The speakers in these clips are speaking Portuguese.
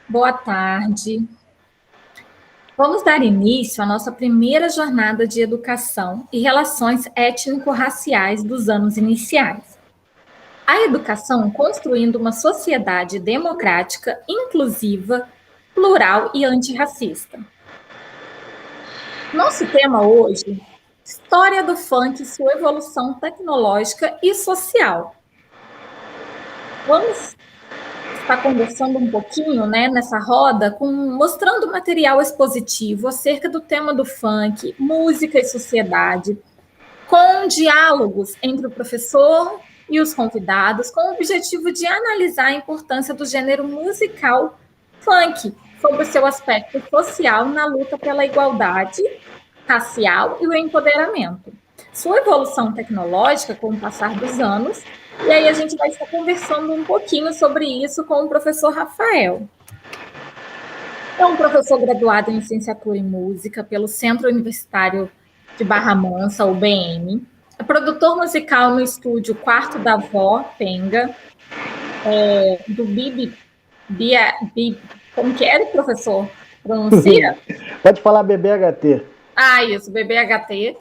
Boa tarde. Vamos dar início à nossa primeira jornada de educação e relações étnico-raciais dos anos iniciais. A educação construindo uma sociedade democrática, inclusiva, plural e antirracista. Nosso tema hoje, história do funk e sua evolução tecnológica e social. Vamos estar conversando um pouquinho, né, nessa roda, mostrando material expositivo acerca do tema do funk, música e sociedade, com diálogos entre o professor e os convidados, com o objetivo de analisar a importância do gênero musical funk sobre o seu aspecto social na luta pela igualdade racial e o empoderamento. Sua evolução tecnológica com o passar dos anos, e aí a gente vai estar conversando um pouquinho sobre isso com o professor Rafael. É um professor graduado em licenciatura em música pelo Centro Universitário de Barra Mansa, UBM. É produtor musical no estúdio Quarto da Vó, Penga, do como que era, professor? Pronuncia? Pode falar BBHT. Isso, BBHT.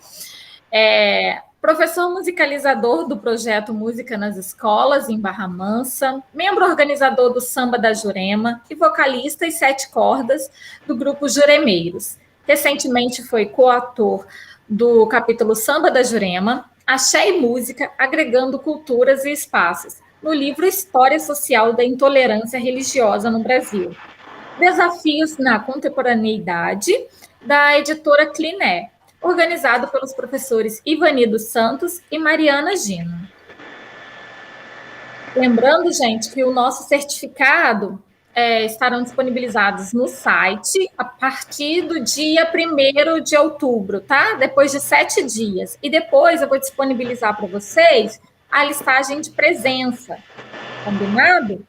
Professor musicalizador do projeto Música nas Escolas, em Barra Mansa, membro organizador do Samba da Jurema e vocalista e 7 cordas do grupo Juremeiros. Recentemente foi coautor do capítulo Samba da Jurema, Axé e Música, agregando culturas e espaços, no livro História Social da Intolerância Religiosa no Brasil. Desafios na Contemporaneidade, da editora Cliné, organizado pelos professores Ivani dos Santos e Mariana Gino. Lembrando, gente, que o nosso certificado estarão disponibilizados no site a partir do dia 1º de outubro, tá? Depois de 7 dias. E depois eu vou disponibilizar para vocês a listagem de presença. Combinado?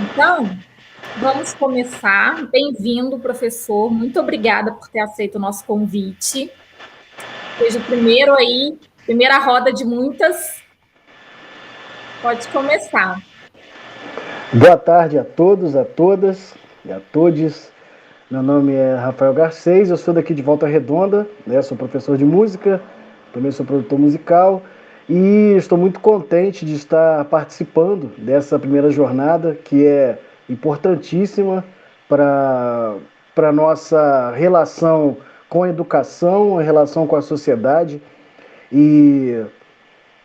Então, vamos começar. Bem-vindo, professor. Muito obrigada por ter aceito o nosso convite. Seja o primeiro aí, primeira roda de muitas. Pode começar. Boa tarde a todos, a todas e a todes. Meu nome é Rafael Garcês, eu sou daqui de Volta Redonda, né? Sou professor de música, também sou produtor musical e estou muito contente de estar participando dessa primeira jornada que é importantíssima para a nossa relação com a educação, a relação com a sociedade, e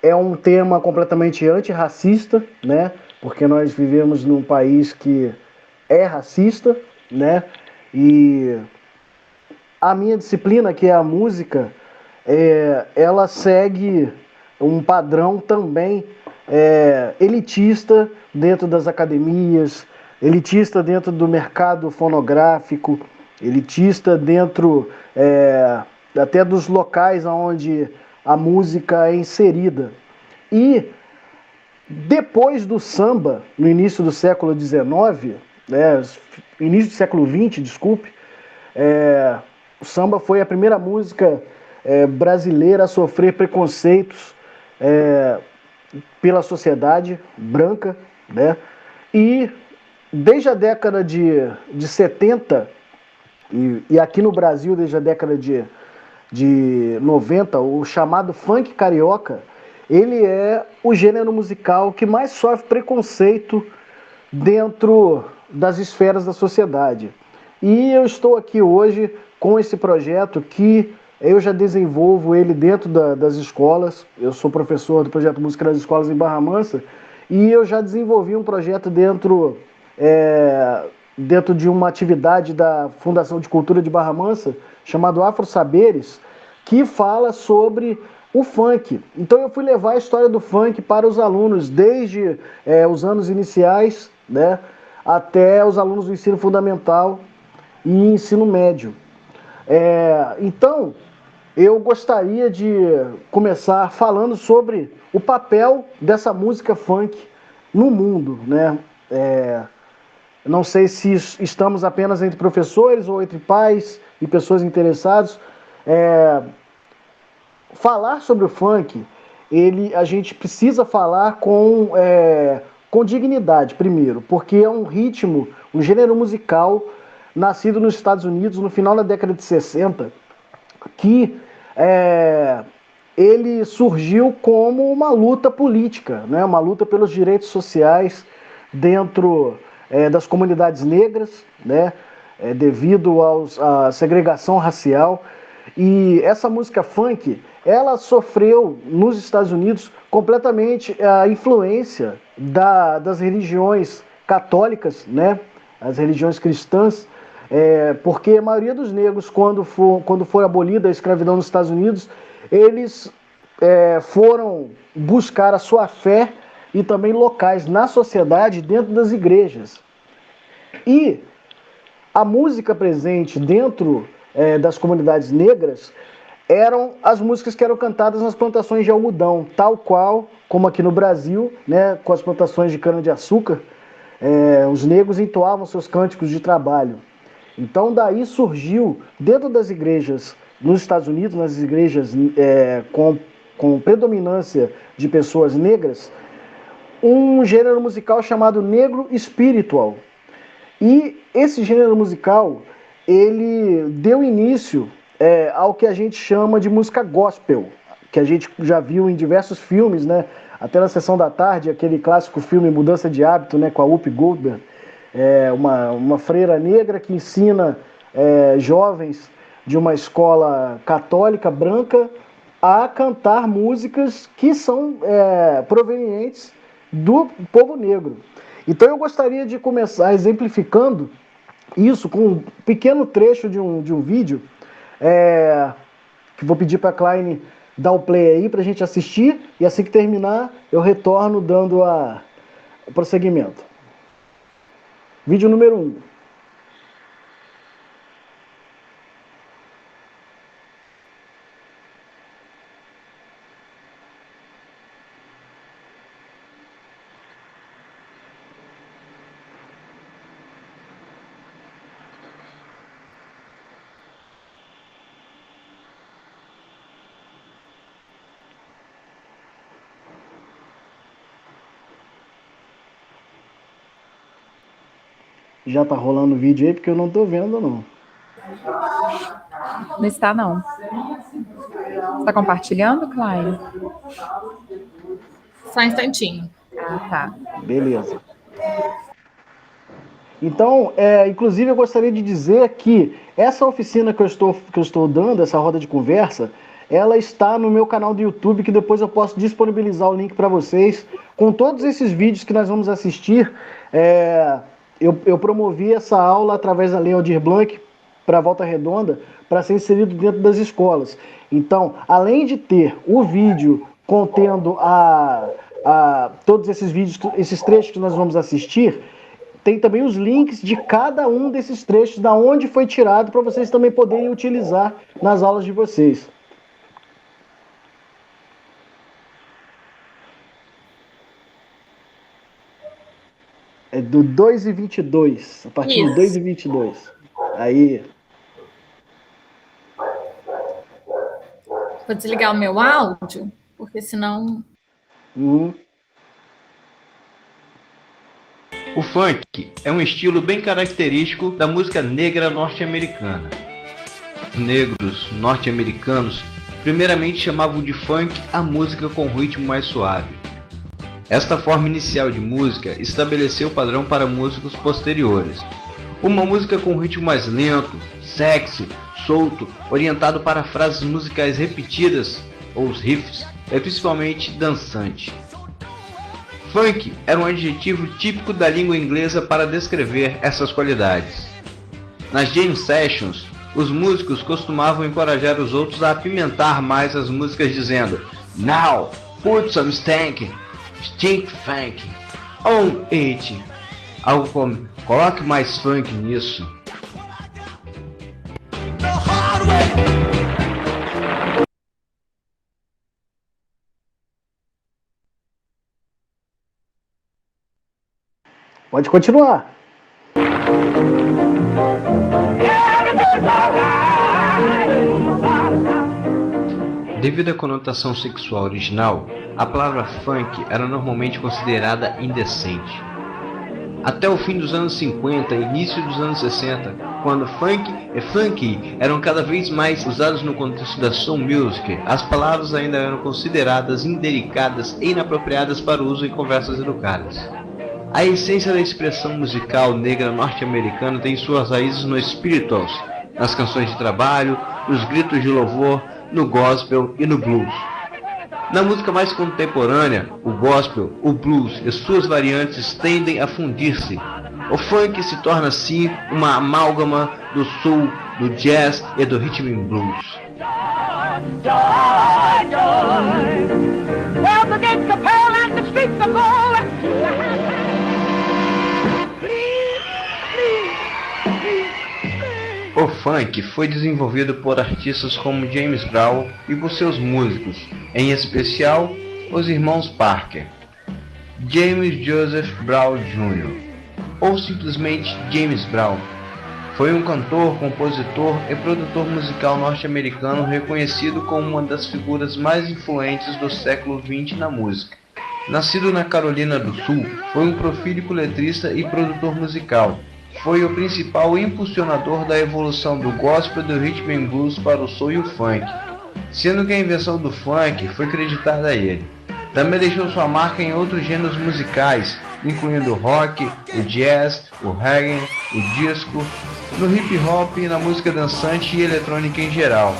é um tema completamente antirracista, né? Porque nós vivemos num país que é racista, né? E a minha disciplina, que é a música, ela segue um padrão também elitista dentro das academias, elitista dentro do mercado fonográfico, elitista dentro até dos locais onde a música é inserida. E depois do samba, no início do século XIX, início do século XX, desculpe, o samba foi a primeira música brasileira a sofrer preconceitos pela sociedade branca, né? E desde a década de 70, e aqui no Brasil desde a década de 90, o chamado funk carioca, ele é o gênero musical que mais sofre preconceito dentro das esferas da sociedade. E eu estou aqui hoje com esse projeto que eu já desenvolvo ele dentro das escolas. Eu sou professor do projeto Música nas Escolas em Barra Mansa e eu já desenvolvi um projeto dentro de uma atividade da Fundação de Cultura de Barra Mansa, chamado Afro Saberes, que fala sobre o funk. Então eu fui levar a história do funk para os alunos, desde os anos iniciais, né, até os alunos do ensino fundamental e ensino médio. Então, eu gostaria de começar falando sobre o papel dessa música funk no mundo, né? Não sei se estamos apenas entre professores ou entre pais e pessoas interessadas. Falar sobre o funk, a gente precisa falar com dignidade, primeiro, porque é um ritmo um gênero musical nascido nos Estados Unidos no final da década de 60, que ele surgiu como uma luta política, né? Uma luta pelos direitos sociais dentro das comunidades negras, né? Devido à segregação racial. E essa música funk, ela sofreu nos Estados Unidos completamente a influência das religiões católicas, né? As religiões cristãs, porque a maioria dos negros, quando for abolida a escravidão nos Estados Unidos, eles foram buscar a sua fé e também locais na sociedade dentro das igrejas. E a música presente dentro das comunidades negras eram as músicas que eram cantadas nas plantações de algodão, tal qual como aqui no Brasil, né, com as plantações de cana-de-açúcar, os negros entoavam seus cânticos de trabalho. Então daí surgiu, dentro das igrejas nos Estados Unidos, nas igrejas com predominância de pessoas negras, um gênero musical chamado negro spiritual. E esse gênero musical, ele deu início ao que a gente chama de música gospel, que a gente já viu em diversos filmes, né? Até na Sessão da Tarde, aquele clássico filme Mudança de Hábito, né? Com a Whoopi Goldberg, uma freira negra que ensina jovens de uma escola católica branca a cantar músicas que são provenientes do povo negro. Então eu gostaria de começar exemplificando isso com um pequeno trecho de um vídeo, que vou pedir para a Kleine dar o play aí para a gente assistir, e assim que terminar eu retorno dando o prosseguimento. Vídeo número 1. Já tá rolando o vídeo aí, porque eu não tô vendo, não. Não está, não. Você está compartilhando, Kleine? Só um instantinho. Ah, tá. Beleza. Então, inclusive eu gostaria de dizer que essa oficina que eu estou dando, essa roda de conversa, ela está no meu canal do YouTube, que depois eu posso disponibilizar o link para vocês, com todos esses vídeos que nós vamos assistir. Eu promovi essa aula através da Lei Aldir Blanc para Volta Redonda, para ser inserido dentro das escolas. Então, além de ter o vídeo contendo todos esses vídeos, esses trechos que nós vamos assistir, tem também os links de cada um desses trechos, da onde foi tirado, para vocês também poderem utilizar nas aulas de vocês. É do 2:22, a partir do 2:22. Aí. Vou desligar o meu áudio, porque senão... O funk é um estilo bem característico da música negra norte-americana. Os negros norte-americanos primeiramente chamavam de funk a música com ritmo mais suave. Esta forma inicial de música estabeleceu o padrão para músicos posteriores. Uma música com ritmo mais lento, sexy, solto, orientado para frases musicais repetidas, ou os riffs, é principalmente dançante. Funk era um adjetivo típico da língua inglesa para descrever essas qualidades. Nas jam sessions, os músicos costumavam encorajar os outros a apimentar mais as músicas dizendo "Now, put some stink funk on it", algo como "coloque mais funk nisso". Pode continuar. Devido à conotação sexual original, a palavra funk era normalmente considerada indecente. até o fim dos anos 50 e início dos anos 60, quando funk e funky eram cada vez mais usados no contexto da soul music. As palavras ainda eram consideradas indelicadas e inapropriadas para o uso em conversas educadas. A essência da expressão musical negra norte-americana tem suas raízes no spirituals, nas canções de trabalho, nos gritos de louvor, no gospel e no blues. Na música mais contemporânea, o gospel, o blues e suas variantes tendem a fundir-se. O funk se torna assim uma amálgama do soul, do jazz e do rhythm and blues. O funk foi desenvolvido por artistas como James Brown e por seus músicos, em especial os irmãos Parker. James Joseph Brown Jr., ou simplesmente James Brown, foi um cantor, compositor e produtor musical norte-americano reconhecido como uma das figuras mais influentes do século XX na música. Nascido na Carolina do Sul, foi um prolífico letrista e produtor musical. Foi o principal impulsionador da evolução do gospel e do rhythm and blues para o soul e o funk, sendo que a invenção do funk foi creditada a ele. Também deixou sua marca em outros gêneros musicais, incluindo o rock, o jazz, o reggae, o disco, no hip hop, na música dançante e eletrônica em geral.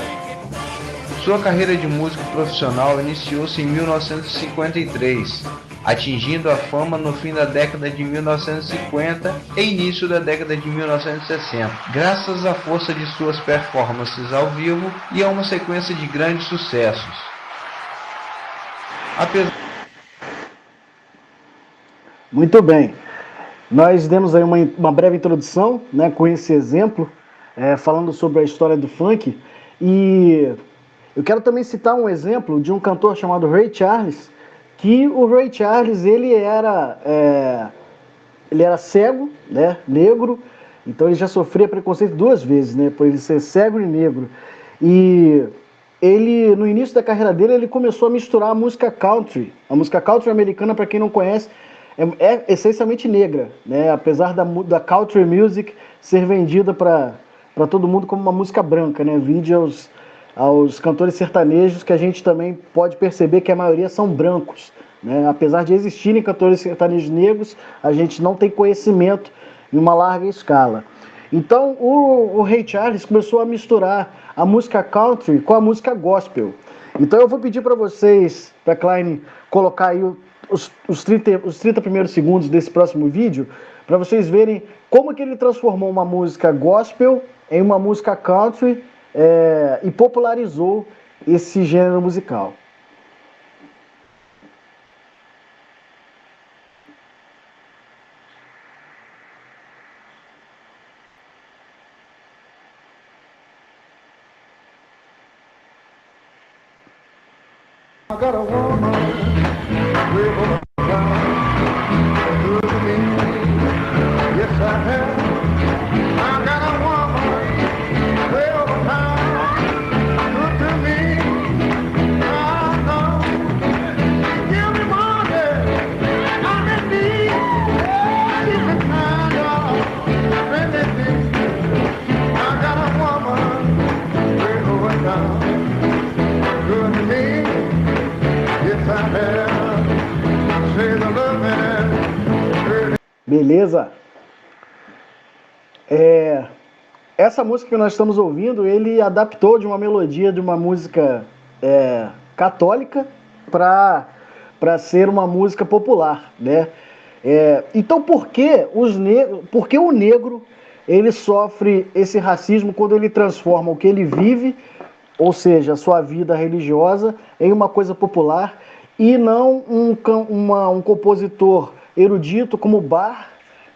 Sua carreira de músico profissional iniciou-se em 1953, atingindo a fama no fim da década de 1950 e início da década de 1960, graças à força de suas performances ao vivo e a uma sequência de grandes sucessos. Muito bem. Nós demos aí uma breve introdução, né, com esse exemplo, falando sobre a história do funk. E eu quero também citar um exemplo de um cantor chamado Ray Charles, que o Ray Charles ele era cego, né, negro, então ele já sofria preconceito 2 vezes, né, por ele ser cego e negro. E ele, no início da carreira dele, ele começou a misturar a música country. A música country americana, para quem não conhece, é essencialmente negra, né? Apesar da country music ser vendida para todo mundo como uma música branca, né? Vide aos cantores sertanejos, que a gente também pode perceber que a maioria são brancos, né? Apesar de existirem cantores sertanejos negros, a gente não tem conhecimento em uma larga escala. Então o Ray Charles começou a misturar a música country com a música gospel. Então eu vou pedir para vocês, para Klein, colocar aí os 30 primeiros segundos desse próximo vídeo, para vocês verem como que ele transformou uma música gospel em uma música country e popularizou esse gênero musical. I got a woman with a good to me. Yes, I have. I got a woman way over town, good to me. I know. Give me money, I'm in need. Keep it kind of friendly. I got a woman way over town, good to me. Beleza? Essa música que nós estamos ouvindo, ele adaptou de uma melodia de uma música católica para ser uma música popular, né? Então por que o negro ele sofre esse racismo quando ele transforma o que ele vive, ou seja, a sua vida religiosa, em uma coisa popular, e não um compositor erudito como Bach,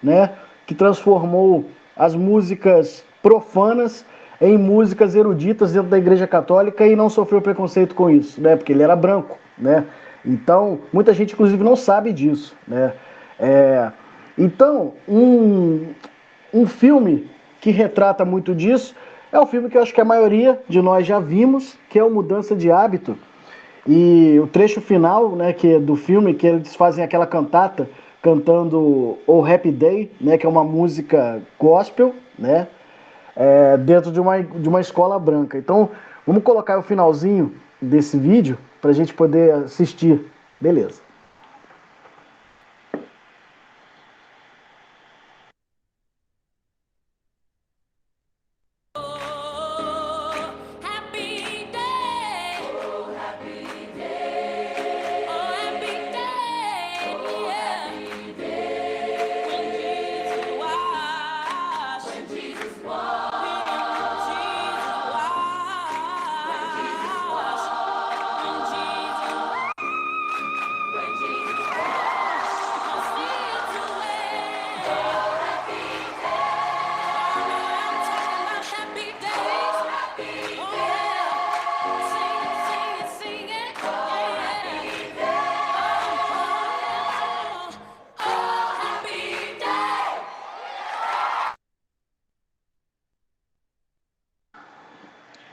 né, que transformou as músicas profanas em músicas eruditas dentro da Igreja Católica e não sofreu preconceito com isso, né, porque ele era branco, né? Então, muita gente, inclusive, não sabe disso, né? Então, um filme que retrata muito disso é um filme que eu acho que a maioria de nós já vimos, que é o Mudança de Hábito. E o trecho final, né, do filme, que eles fazem aquela cantata cantando o Happy Day, né, que é uma música gospel, né, dentro de uma escola branca. Então, vamos colocar o finalzinho desse vídeo para a gente poder assistir. Beleza.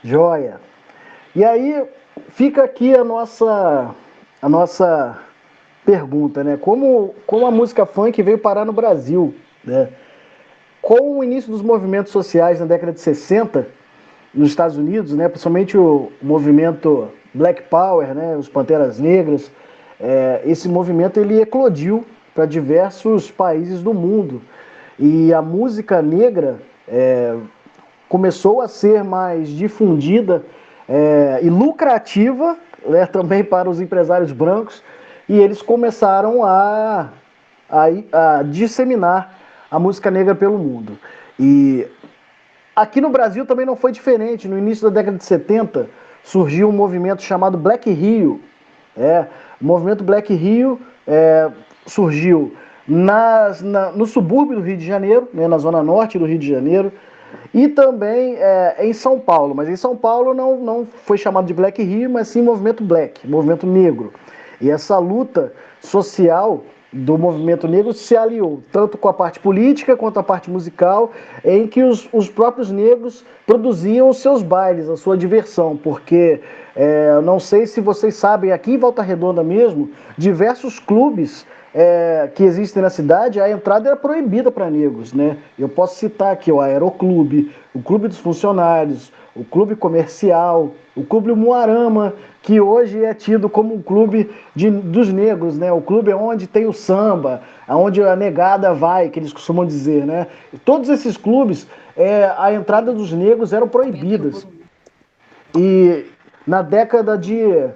Joia. E aí fica aqui a nossa pergunta, né? Como a música funk veio parar no Brasil, né? Com o início dos movimentos sociais na década de 60, nos Estados Unidos, né? Principalmente o movimento Black Power, né? Os Panteras Negras, esse movimento ele eclodiu para diversos países do mundo. E a música negra começou a ser mais difundida e lucrativa, né, também para os empresários brancos, e eles começaram a disseminar a música negra pelo mundo. E aqui no Brasil também não foi diferente. No início da década de 70 surgiu um movimento chamado Black Rio. O movimento Black Rio surgiu no subúrbio do Rio de Janeiro, né, na zona norte do Rio de Janeiro, e também em São Paulo. Mas em São Paulo não foi chamado de Black Rio, mas sim movimento Black, movimento negro. E essa luta social do movimento negro se aliou tanto com a parte política quanto a parte musical, em que os próprios negros produziam os seus bailes, a sua diversão, porque não sei se vocês sabem, aqui em Volta Redonda mesmo, diversos clubes que existem na cidade, a entrada era proibida para negros, né? Eu posso citar aqui o Aeroclube, o Clube dos Funcionários, o Clube Comercial, o Clube Muarama, que hoje é tido como um clube dos negros, né? O clube é onde tem o samba, onde a negada vai, que eles costumam dizer, né? E todos esses clubes, a entrada dos negros eram proibidas. E na década de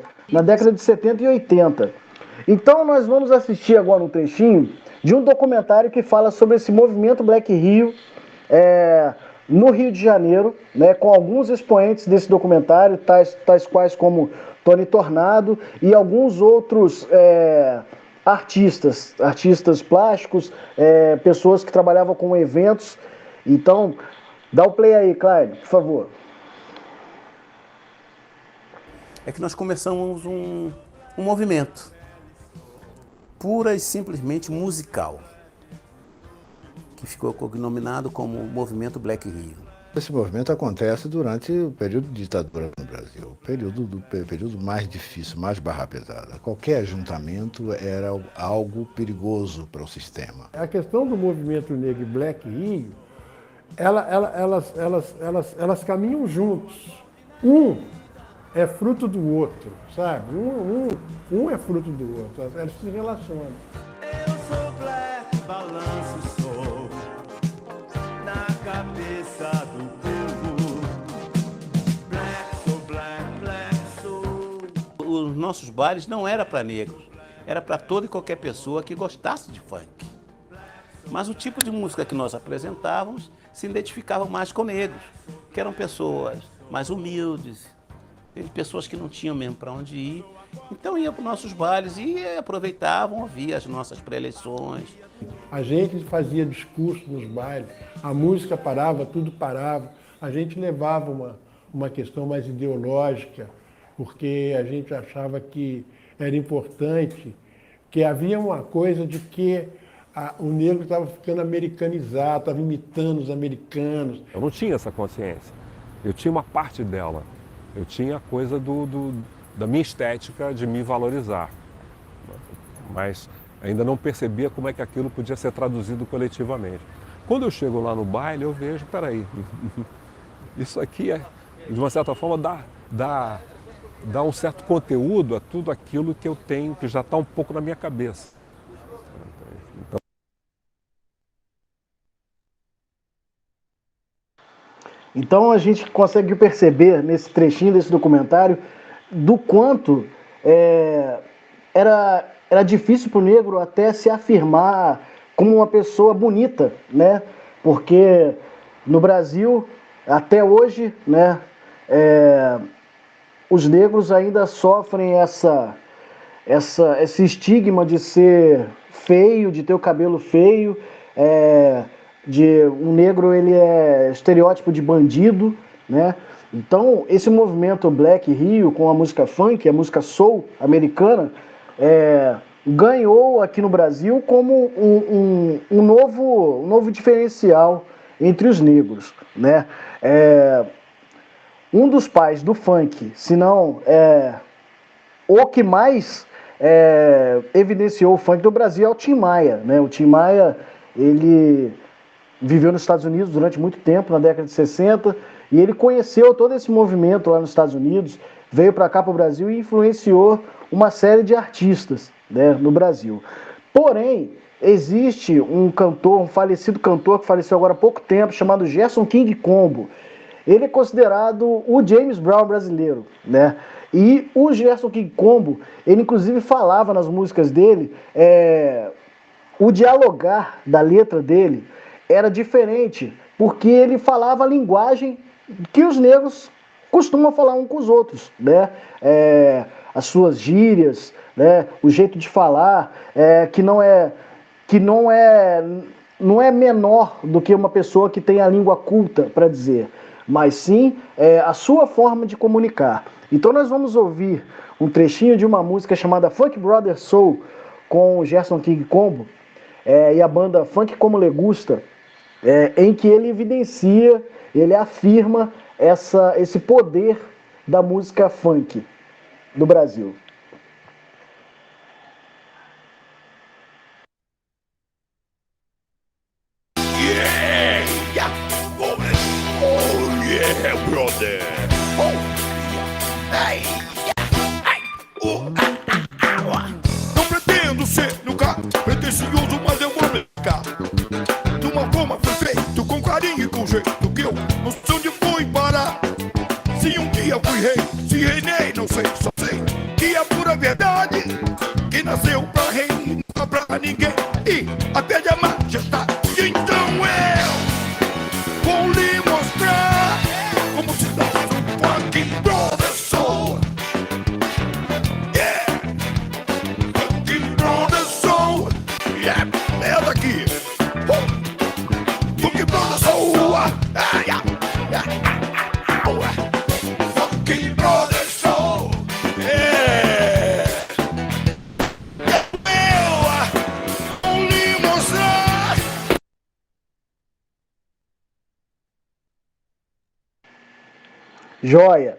70 e 80. Então nós vamos assistir agora um trechinho de um documentário que fala sobre esse movimento Black Rio no Rio de Janeiro, né, com alguns expoentes desse documentário, tais quais como Tony Tornado e alguns outros artistas plásticos, pessoas que trabalhavam com eventos. Então, dá o play aí, Clyde, por favor. É que nós começamos um movimento pura e simplesmente musical, que ficou cognominado como Movimento Black Rio. Esse movimento acontece durante o período de ditadura no Brasil, período mais difícil, mais barra pesada. Qualquer ajuntamento era algo perigoso para o sistema. A questão do movimento negro e Black Rio, elas caminham juntos. Um é fruto do outro, sabe? Um é fruto do outro, eles se relacionam. Eu sou black, balanço sou na cabeça do povo. Black, sou black, sou. Os nossos bailes não era para negros, era para toda e qualquer pessoa que gostasse de funk. Mas o tipo de música que nós apresentávamos se identificava mais com negros, que eram pessoas mais humildes, pessoas que não tinham mesmo para onde ir. Então ia para os nossos bailes e aproveitavam, ouvia as nossas preleções. A gente fazia discurso nos bailes, a música parava, tudo parava. A gente levava uma questão mais ideológica, porque a gente achava que era importante, que havia uma coisa de que o negro estava ficando americanizado, estava imitando os americanos. Eu não tinha essa consciência, eu tinha uma parte dela. Eu tinha a coisa da minha estética, de me valorizar. Mas Ainda não percebia como é que aquilo podia ser traduzido coletivamente. Quando eu chego lá no baile, eu vejo, peraí, isso aqui de uma certa forma, dá um certo conteúdo a tudo aquilo que eu tenho, que já está um pouco na minha cabeça. Então a gente consegue perceber nesse trechinho desse documentário do quanto era difícil para o negro até se afirmar como uma pessoa bonita, né? Porque no Brasil, até hoje, né, os negros ainda sofrem esse estigma de ser feio, de ter o cabelo feio, de um negro ele é estereótipo de bandido, né? Então esse movimento Black Rio com a música funk, a música soul americana, ganhou aqui no Brasil como um novo diferencial entre os negros, né? Um dos pais do funk, se não o que mais evidenciou o funk do Brasil é o Tim Maia, né? O Tim Maia, ele viveu nos Estados Unidos durante muito tempo, na década de 60, e ele conheceu todo esse movimento lá nos Estados Unidos, veio para cá para o Brasil e influenciou uma série de artistas, né, no Brasil. Porém, existe um cantor, um falecido cantor que faleceu agora há pouco tempo, chamado Gerson King Combo. Ele é considerado o James Brown brasileiro, né? E o Gerson King Combo, ele inclusive falava nas músicas dele, o dialogar da letra dele era diferente, porque ele falava a linguagem que os negros costumam falar uns com os outros, né? As suas gírias, né? O jeito de falar, que não é menor do que uma pessoa que tem a língua culta para dizer, mas sim a sua forma de comunicar. Então nós vamos ouvir um trechinho de uma música chamada Funk Brother Soul com o Gerson King Combo e a banda Funk Como Le Gusta, em que ele evidencia, ele afirma esse poder da música funk do Brasil. Não pretendo ser nunca pretencioso, mas eu vou brincar. De uma forma foi feito com carinho e com jeito que eu não sei onde fui parar. Se um dia fui rei, se reinei, não sei, só sei que é pura verdade. Que nasceu pra rei, nunca pra ninguém, e até de majestade. Então eu vou lhe mostrar como se dá um funk brother soul. Yeah, funk brother soul. Yeah, é daqui. Funk brother soul. Funk brother soul. Yeah. Vou lhe mostrar. Joia!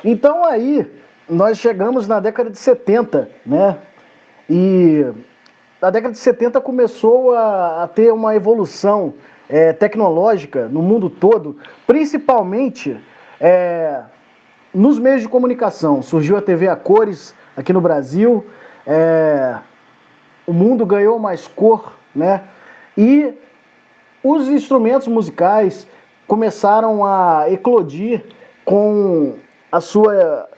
Então aí, nós chegamos na década de 70, né? E a década de 70 começou a ter uma evolução tecnológica no mundo todo, principalmente nos meios de comunicação. Surgiu a TV a cores aqui no Brasil, o mundo ganhou mais cor, né? E os instrumentos musicais começaram a eclodir com a sua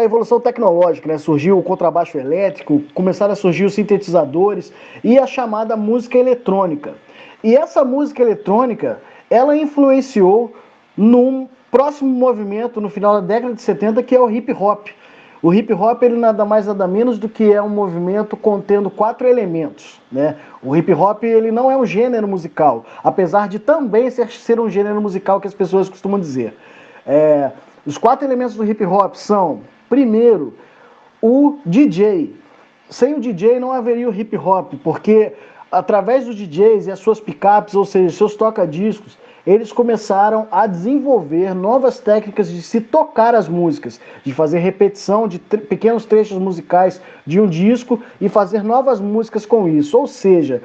evolução tecnológica, né? Surgiu o contrabaixo elétrico, começaram a surgir os sintetizadores e a chamada música eletrônica. E essa música eletrônica, ela influenciou num próximo movimento no final da década de 70, que é o hip hop. O hip hop, ele nada mais nada menos do que é um movimento contendo 4 elementos, né? O hip hop, ele não é um gênero musical, apesar de também ser um gênero musical que as pessoas costumam dizer. Os 4 elementos do hip hop são, primeiro, o DJ. Sem o DJ não haveria o hip hop, porque através dos DJs e as suas picapes, ou seja, seus toca-discos, eles começaram a desenvolver novas técnicas de se tocar as músicas, de fazer repetição de pequenos trechos musicais de um disco e fazer novas músicas com isso. Ou seja,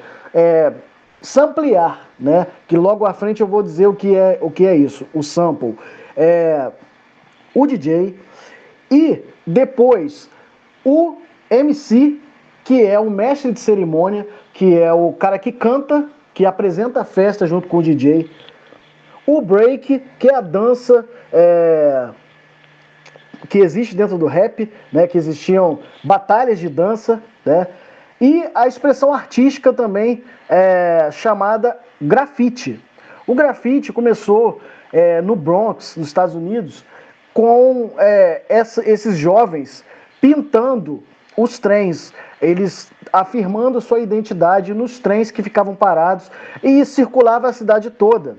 samplear, né? Que logo à frente eu vou dizer o que é isso, o sample. O DJ e depois o MC, que é o mestre de cerimônia, que é o cara que canta, que apresenta a festa junto com o DJ. O break, que é a dança que existe dentro do rap, né, que existiam batalhas de dança, né, e a expressão artística também chamada grafite. O grafite começou no Bronx, nos Estados Unidos, com esses jovens pintando os trens, eles afirmando sua identidade nos trens que ficavam parados e circulava a cidade toda.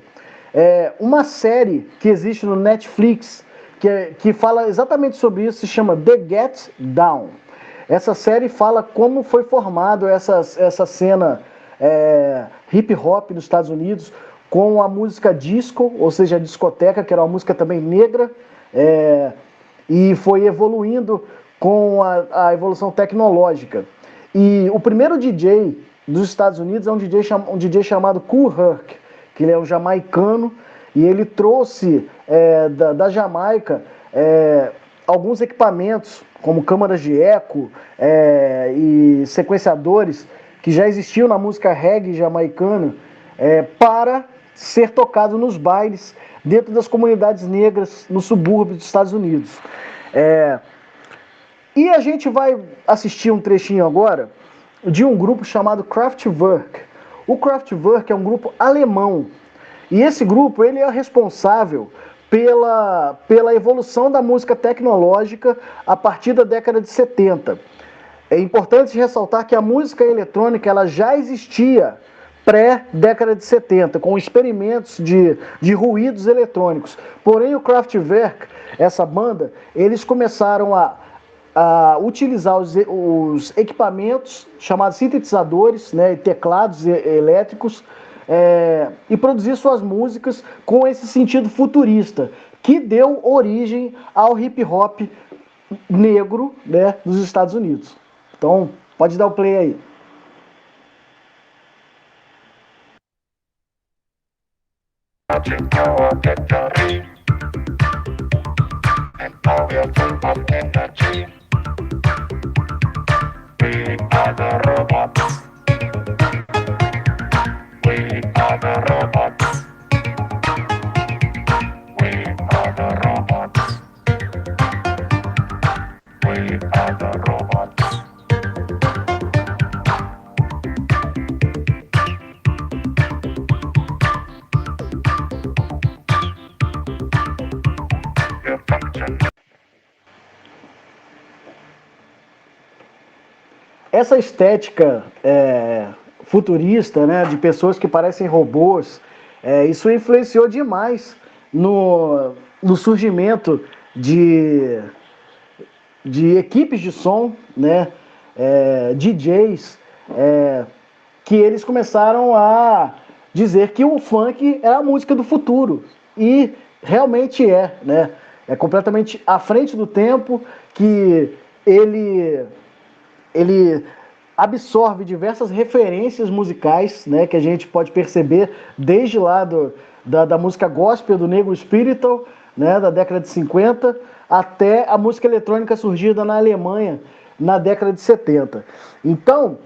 Uma série que existe no Netflix, que fala exatamente sobre isso, se chama The Get Down. Essa série fala como foi formado essa cena hip hop nos Estados Unidos, com a música disco, ou seja, a discoteca, que era uma música também negra, e foi evoluindo com a evolução tecnológica. E o primeiro DJ dos Estados Unidos é um DJ chamado Kool Herc, que ele é um jamaicano, e ele trouxe da Jamaica alguns equipamentos, como câmaras de eco e sequenciadores, que já existiam na música reggae jamaicana, para ser tocado nos bailes dentro das comunidades negras no subúrbio dos Estados Unidos. E a gente vai assistir um trechinho agora de um grupo chamado Kraftwerk. O Kraftwerk é um grupo alemão. E esse grupo ele é responsável pela evolução da música tecnológica a partir da década de 70. É importante ressaltar que a música eletrônica ela já existia pré-década de 70, com experimentos de ruídos eletrônicos. Porém, o Kraftwerk, essa banda, eles começaram a utilizar os equipamentos chamados sintetizadores, né, e teclados elétricos, e produzir suas músicas com esse sentido futurista, que deu origem ao hip hop negro, né, dos Estados Unidos. Então, pode dar o play aí. Essa estética futurista, né, de pessoas que parecem robôs, isso influenciou demais no surgimento de equipes de som, né, DJs, que eles começaram a dizer que o funk é a música do futuro. E realmente né? É completamente à frente do tempo, que ele absorve diversas referências musicais, né, que a gente pode perceber desde lá da música gospel, do Negro Spiritual, né, da década de 50, até a música eletrônica surgida na Alemanha na década de 70. Então,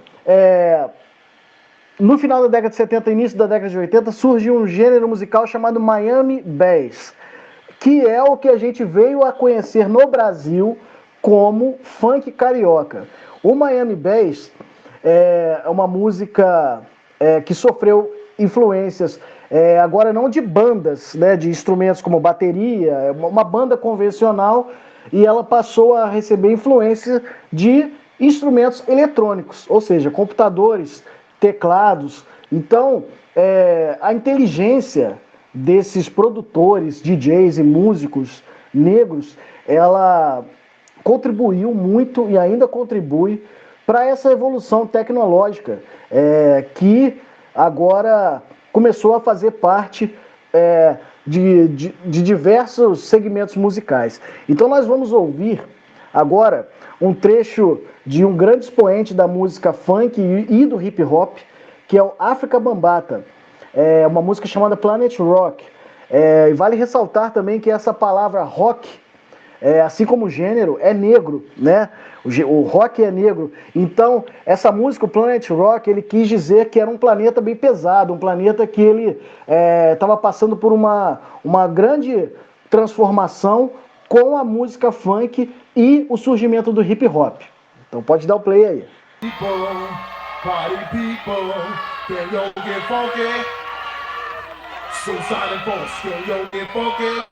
no final da década de 70 e início da década de 80, surgiu um gênero musical chamado Miami Bass, que é o que a gente veio a conhecer no Brasil como funk carioca. O Miami Bass é uma música que sofreu influências, agora não de bandas, né, de instrumentos como bateria, uma banda convencional, e ela passou a receber influência de instrumentos eletrônicos, ou seja, computadores, teclados. Então, a inteligência desses produtores, DJs e músicos negros, ela contribuiu muito e ainda contribui para essa evolução tecnológica que agora começou a fazer parte de diversos segmentos musicais. Então nós vamos ouvir agora um trecho de um grande expoente da música funk e do hip hop, que é o Afrika Bambaataa. É uma música chamada Planet Rock. E vale ressaltar também que essa palavra rock, assim como o gênero, é negro, né? O rock é negro. Então, essa música, o Planet Rock, ele quis dizer que era um planeta bem pesado, um planeta que ele estava passando por uma grande transformação com a música funk e o surgimento do hip hop. Então pode dar o play aí. Party people, can you get funky? Suicide and force, can you get funky?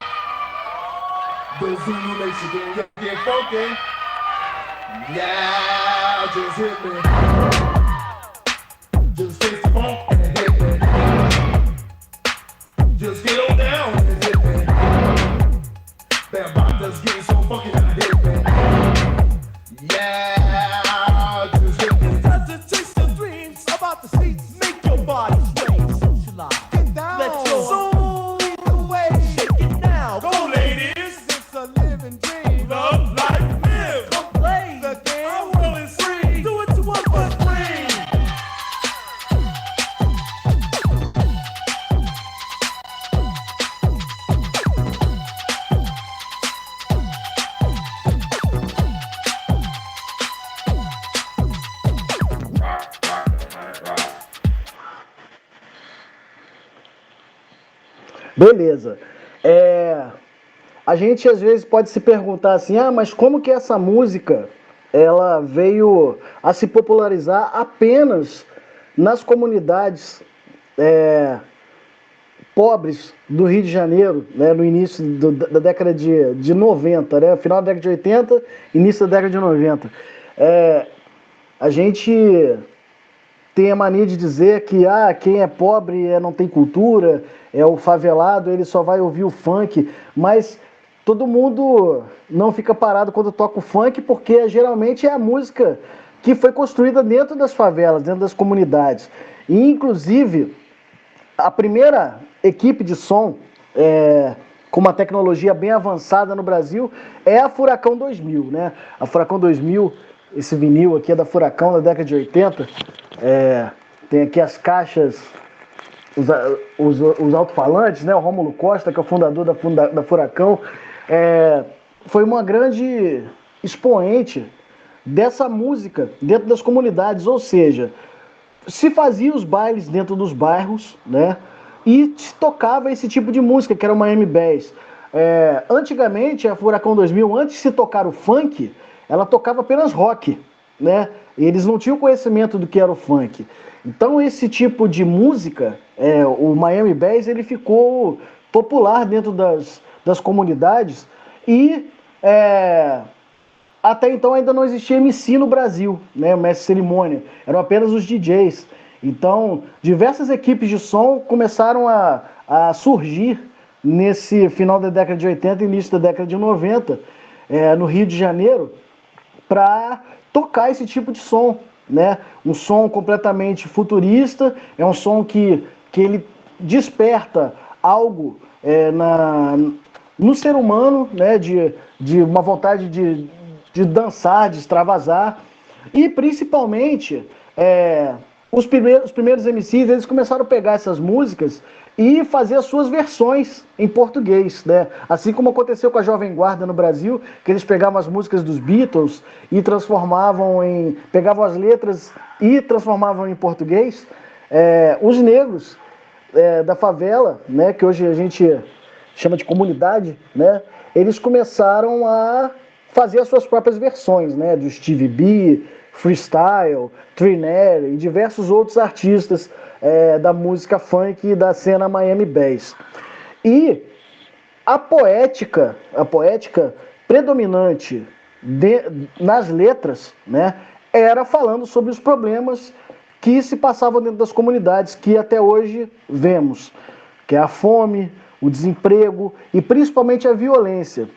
The Zulu Nation, can you get funky? Yeah, just hit me. Just taste the funk and hit me. Just get on down and hit me. That Bambaataa getting so funky now, hit me. Yeah, just hit me. Touch the taste of dreams about the seats, make your body sway. Socialize, get down, let your soul lead the way. Shake it now, go ladies. It's a living dream. Love, life, live. Come play the game. Our world is free. Do it to us for free. Beleza. A gente às vezes pode se perguntar assim, mas como que essa música ela veio a se popularizar apenas nas comunidades pobres do Rio de Janeiro, né, no início da década de 90, né, final da década de 80, início da década de 90. A gente tem a mania de dizer que quem é pobre não tem cultura, o favelado, ele só vai ouvir o funk, mas todo mundo não fica parado quando toca o funk, porque geralmente é a música que foi construída dentro das favelas, dentro das comunidades. E, inclusive, a primeira equipe de som com uma tecnologia bem avançada no Brasil é a Furacão 2000, né? A Furacão 2000, esse vinil aqui é da Furacão, da década de 80, tem aqui as caixas, os alto-falantes, né? O Rômulo Costa, que é o fundador da Furacão, foi uma grande expoente dessa música dentro das comunidades, ou seja, se fazia os bailes dentro dos bairros, né? E se tocava esse tipo de música, que era o Miami Bass. Antigamente, a Furacão 2000, antes de se tocar o funk, ela tocava apenas rock, né? Eles não tinham conhecimento do que era o funk. Então esse tipo de música, o Miami Bass, ele ficou popular dentro das comunidades e até então ainda não existia MC no Brasil, né? O mestre cerimônia, eram apenas os DJs. Então diversas equipes de som começaram a surgir nesse final da década de 80 e início da década de 90, no Rio de Janeiro, para tocar esse tipo de som, né? Um som completamente futurista, é um som que ele desperta algo no ser humano, né? De uma vontade de dançar, de extravasar, e principalmente os primeiros MCs, eles começaram a pegar essas músicas e fazer as suas versões em português, né? Assim como aconteceu com a Jovem Guarda no Brasil, que eles pegavam as músicas dos Beatles e pegavam as letras e transformavam em português. Os negros da favela, né, que hoje a gente chama de comunidade, né, eles começaram a fazer as suas próprias versões, né, do Stevie B, Freestyle, Trinelli e diversos outros artistas da música funk e da cena Miami Bass. E a poética predominante nas letras, né, era falando sobre os problemas que se passavam dentro das comunidades, que até hoje vemos, que é a fome, o desemprego e principalmente a violência.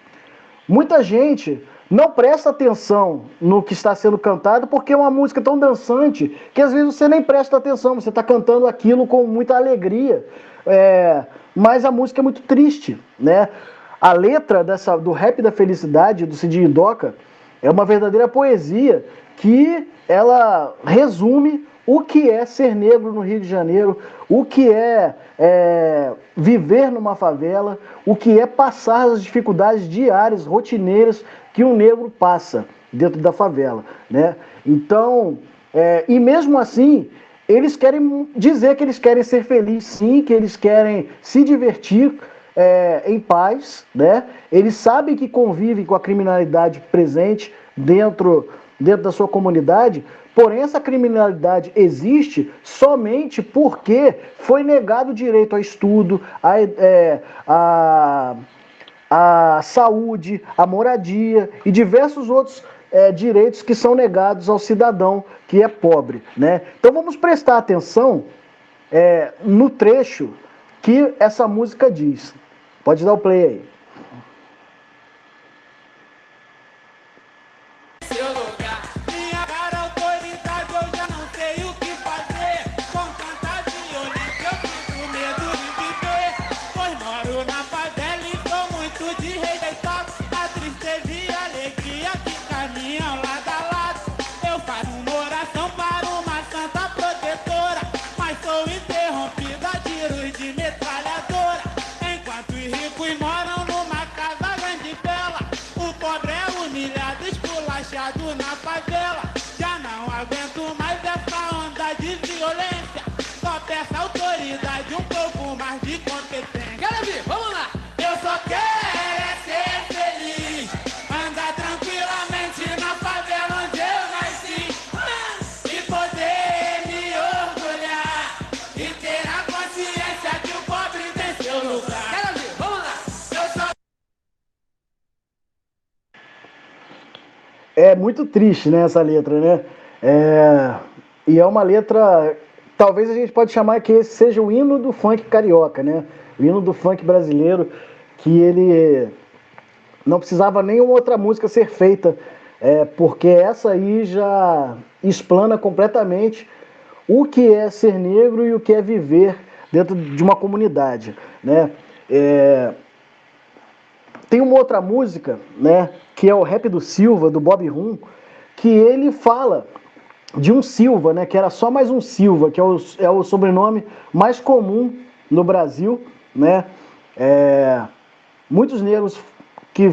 Muita gente não presta atenção no que está sendo cantado porque é uma música tão dançante que às vezes você nem presta atenção, você está cantando aquilo com muita alegria, mas a música é muito triste, né? A letra do Rap da Felicidade, do Cidinho Doca, é uma verdadeira poesia que ela resume o que é ser negro no Rio de Janeiro, o que é viver numa favela, o que é passar as dificuldades diárias, rotineiras que um negro passa dentro da favela, né? Então, e mesmo assim, eles querem dizer que eles querem ser felizes, sim, que eles querem se divertir em paz, né? Eles sabem que convivem com a criminalidade presente dentro da sua comunidade, porém essa criminalidade existe somente porque foi negado o direito ao estudo, a saúde, a moradia e diversos outros direitos que são negados ao cidadão que é pobre, né? Então vamos prestar atenção no trecho que essa música diz. Pode dar o play aí. Na favela, já não aguento mais essa onda de violência. Só peço autoridade, um pouco mais de competência. Quero ver, vamos lá! Eu só quero ser feliz, andar tranquilamente na favela onde eu nasci, e poder me orgulhar e ter a consciência que o pobre tem seu lugar. Quero ver, vamos lá! Eu só... É muito triste, né, essa letra, né? E é uma letra, talvez a gente pode chamar que esse seja o hino do funk carioca, né? O hino do funk brasileiro, que ele não precisava nenhuma outra música ser feita, porque essa aí já explana completamente o que é ser negro e o que é viver dentro de uma comunidade, né? Tem uma outra música, né, que é o Rap do Silva, do Bob Rum, que ele fala de um Silva, né, que era só mais um Silva, que é o sobrenome mais comum no Brasil, né? Muitos negros que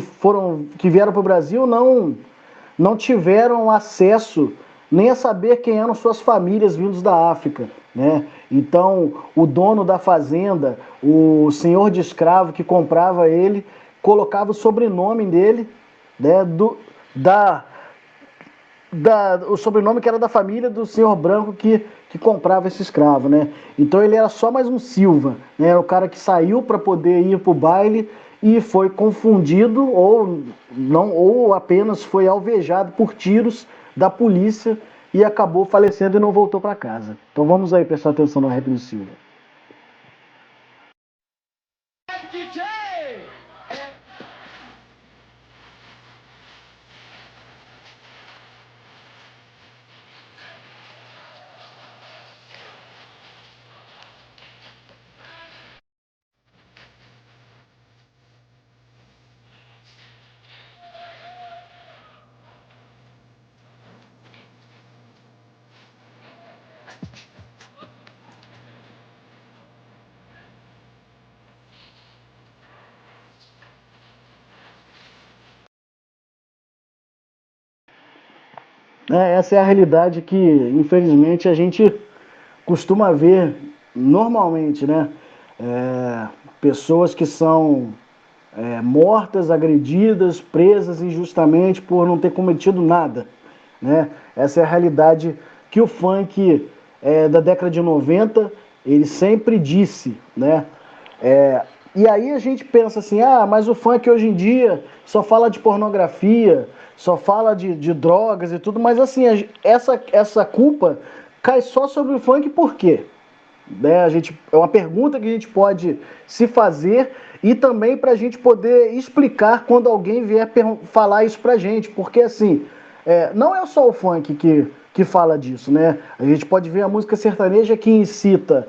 vieram para o Brasil não tiveram acesso nem a saber quem eram suas famílias vindos da África, né? Então, o dono da fazenda, o senhor de escravo que comprava ele, colocava o sobrenome dele, né, o sobrenome que era da família do senhor branco que comprava esse escravo, né? Então ele era só mais um Silva, né? Era o cara que saiu para poder ir para o baile e foi confundido ou apenas foi alvejado por tiros da polícia e acabou falecendo e não voltou para casa. Então vamos aí prestar atenção no Rap do Silva. Essa é a realidade que, infelizmente, a gente costuma ver normalmente, né? Pessoas que são mortas, agredidas, presas injustamente por não ter cometido nada, né? Essa é a realidade que o funk da década de 90, ele sempre disse, né? E aí a gente pensa assim, mas o funk hoje em dia só fala de pornografia, só fala de drogas e tudo, mas assim, essa culpa cai só sobre o funk por quê? Né? É uma pergunta que a gente pode se fazer e também para a gente poder explicar quando alguém vier falar isso pra gente, porque assim, não é só o funk que fala disso, né? A gente pode ver a música sertaneja que incita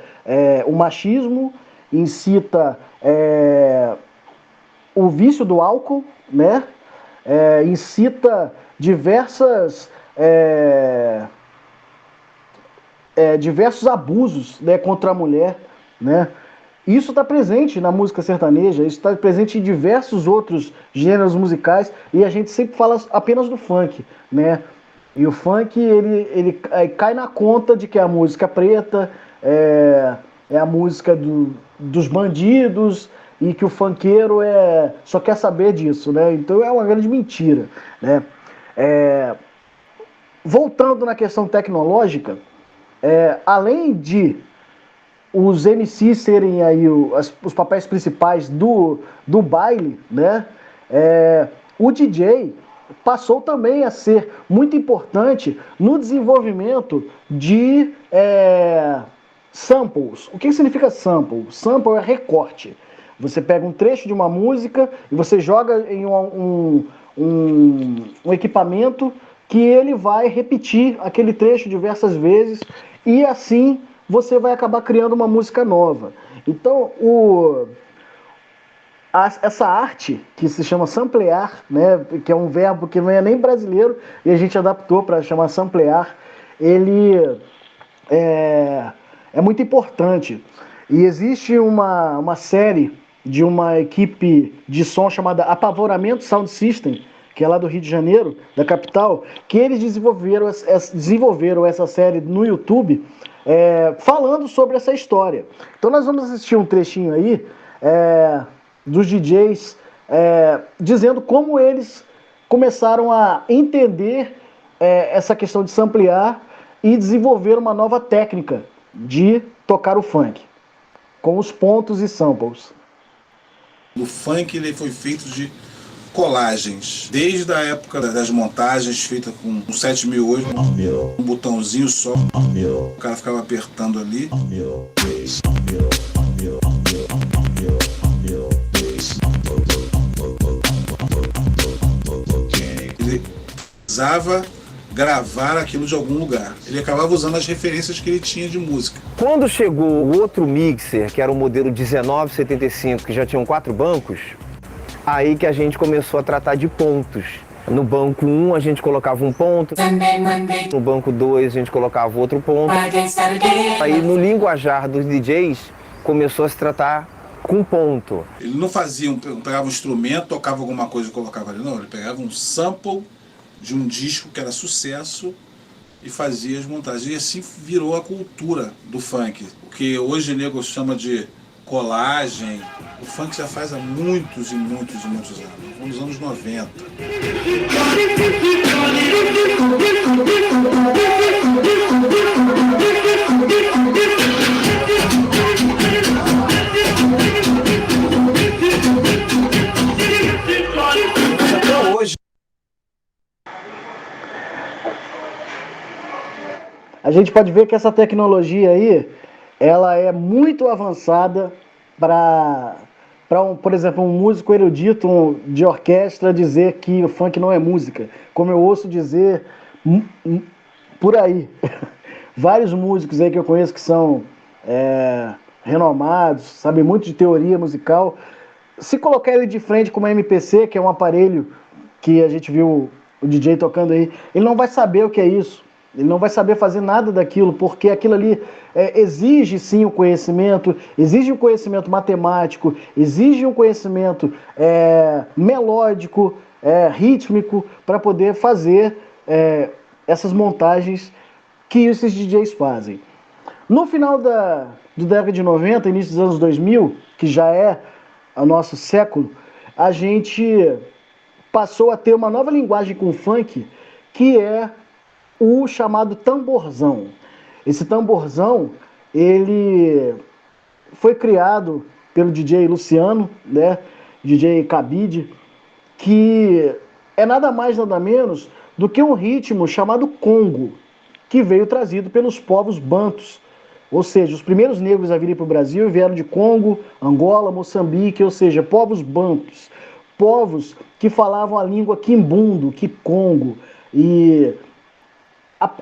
o machismo, incita o vício do álcool, né? Incita diversos abusos, né, contra a mulher, né? Isso está presente na música sertaneja, isso está presente em diversos outros gêneros musicais, e a gente sempre fala apenas do funk, né? E o funk, ele cai na conta de que a música preta é a música dos bandidos, e que o funkeiro só quer saber disso, né? Então é uma grande mentira, né? Voltando na questão tecnológica, além de os MCs serem aí os papéis principais do baile, né? O DJ passou também a ser muito importante no desenvolvimento de samples. O que significa sample? Sample é recorte. Você pega um trecho de uma música e você joga em um equipamento que ele vai repetir aquele trecho diversas vezes, e assim você vai acabar criando uma música nova. Então, essa arte, que se chama samplear, né, que é um verbo que não é nem brasileiro, e a gente adaptou para chamar samplear, ele é muito importante. E existe uma série de uma equipe de som chamada Apavoramento Sound System, que é lá do Rio de Janeiro, da capital, que eles desenvolveram essa série no YouTube, falando sobre essa história. Então nós vamos assistir um trechinho aí dos DJs dizendo como eles começaram a entender essa questão de samplear e desenvolver uma nova técnica de tocar o funk, com os pontos e samples. O funk ele foi feito de colagens, desde a época das montagens feitas com um 7008, um botãozinho só, o cara ficava apertando ali. Ele precisava gravar aquilo de algum lugar. Ele acabava usando as referências que ele tinha de música. Quando chegou o outro mixer, que era o modelo 1975, que já tinham 4 bancos, aí que a gente começou a tratar de pontos. No banco 1 a gente colocava um ponto, no banco 2 a gente colocava outro ponto. Aí no linguajar dos DJs começou a se tratar com ponto. Ele não fazia, pegava um instrumento, tocava alguma coisa e colocava ali, não. Ele pegava um sample de um disco que era sucesso e fazia as montagens. E assim virou a cultura do funk. O que hoje o nego chama de colagem, o funk já faz há muitos e muitos e muitos anos, nos anos 90. Até hoje. A gente pode ver que essa tecnologia aí, ela é muito avançada para por exemplo, um músico erudito de orquestra dizer que o funk não é música, como eu ouço dizer por aí. Vários músicos aí que eu conheço que são renomados, sabem muito de teoria musical, se colocar ele de frente com uma MPC, que é um aparelho que a gente viu o DJ tocando aí, ele não vai saber o que é isso. Ele não vai saber fazer nada daquilo, porque aquilo ali exige sim o conhecimento, exige um conhecimento matemático, exige um conhecimento melódico, rítmico, para poder fazer essas montagens que esses DJs fazem. No final do década de 90, início dos anos 2000, que já é o nosso século, a gente passou a ter uma nova linguagem com o funk, que é o chamado tamborzão. Esse tamborzão, ele foi criado pelo DJ Luciano, né, DJ Cabide, que é nada mais nada menos do que um ritmo chamado congo, que veio trazido pelos povos bantus. Ou seja, os primeiros negros a virem para o Brasil vieram de Congo, Angola, Moçambique, ou seja, povos bantus, povos que falavam a língua quimbundo, kikongo, e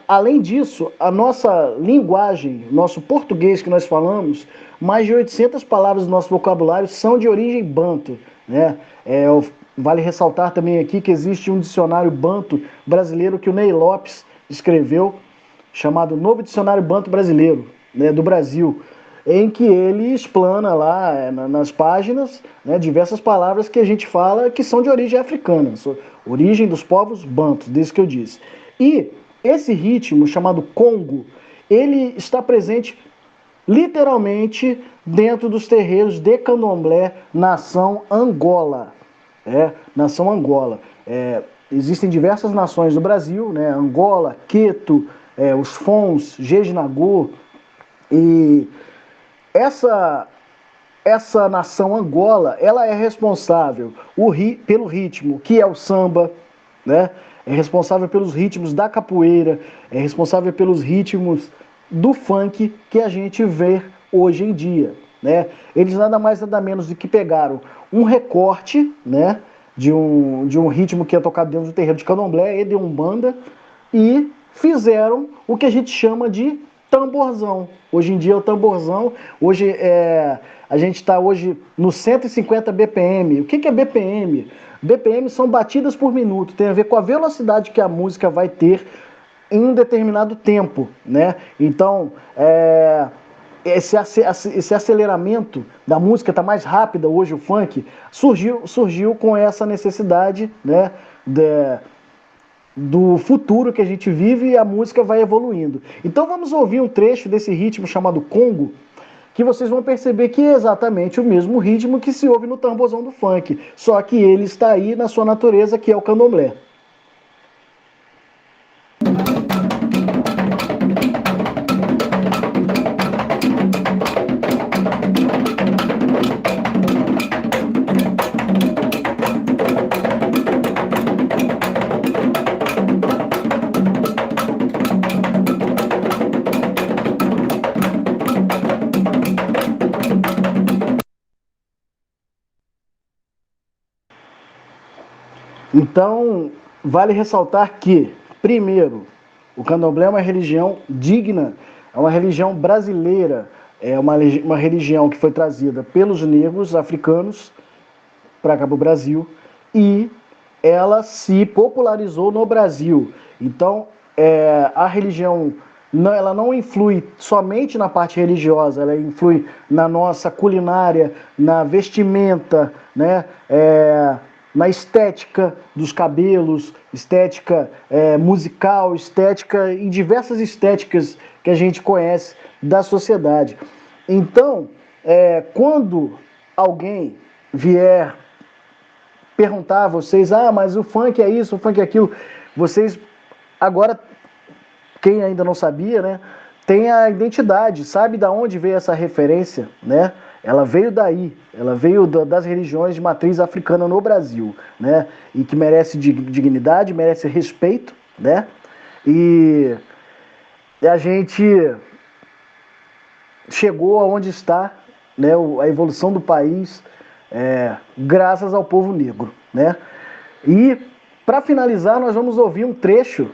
Além disso, a nossa linguagem, nosso português que nós falamos, mais de 800 palavras do nosso vocabulário são de origem banto, né? Vale ressaltar também aqui que existe um dicionário banto brasileiro que o Ney Lopes escreveu, chamado Novo Dicionário Banto Brasileiro, né, do Brasil, em que ele explana lá nas páginas, né, diversas palavras que a gente fala que são de origem africana, origem dos povos bantos, desse que eu disse. E esse ritmo, chamado Congo, ele está presente literalmente dentro dos terreiros de Candomblé, nação Angola. Nação Angola. Existem diversas nações no Brasil, né? Angola, Queto, os Fons, Jejinagô, e essa nação Angola, ela é responsável pelo ritmo, que é o samba, né? É responsável pelos ritmos da capoeira, é responsável pelos ritmos do funk que a gente vê hoje em dia, né? Eles nada mais nada menos do que pegaram um recorte, né, de um ritmo que é tocado dentro do terreiro de Candomblé e de Umbanda, e fizeram o que a gente chama de tamborzão. Hoje em dia é o tamborzão. Hoje a gente está hoje no 150 BPM. O que é BPM? BPM são batidas por minuto, tem a ver com a velocidade que a música vai ter em um determinado tempo, né? Então, esse aceleramento da música está mais rápida hoje, o funk, surgiu com essa necessidade, né, do futuro que a gente vive, e a música vai evoluindo. Então vamos ouvir um trecho desse ritmo chamado Congo, que vocês vão perceber que é exatamente o mesmo ritmo que se ouve no tamborzão do funk, só que ele está aí na sua natureza, que é o candomblé. Então, vale ressaltar que, primeiro, o candomblé é uma religião digna, é uma religião brasileira, é uma religião que foi trazida pelos negros africanos para cá para o Brasil, e ela se popularizou no Brasil. Então, a religião, ela não influi somente na parte religiosa, ela influi na nossa culinária, na vestimenta, né? Na estética dos cabelos, estética musical, estética e diversas estéticas que a gente conhece da sociedade. Então, quando alguém vier perguntar a vocês, mas o funk é isso, o funk é aquilo, vocês agora, quem ainda não sabia, né, tem a identidade, sabe de onde veio essa referência, né? Ela veio daí, ela veio das religiões de matriz africana no Brasil, né? E que merece dignidade, merece respeito, né? E a gente chegou aonde está, né? A evolução do país, graças ao povo negro, né? E para finalizar, nós vamos ouvir um trecho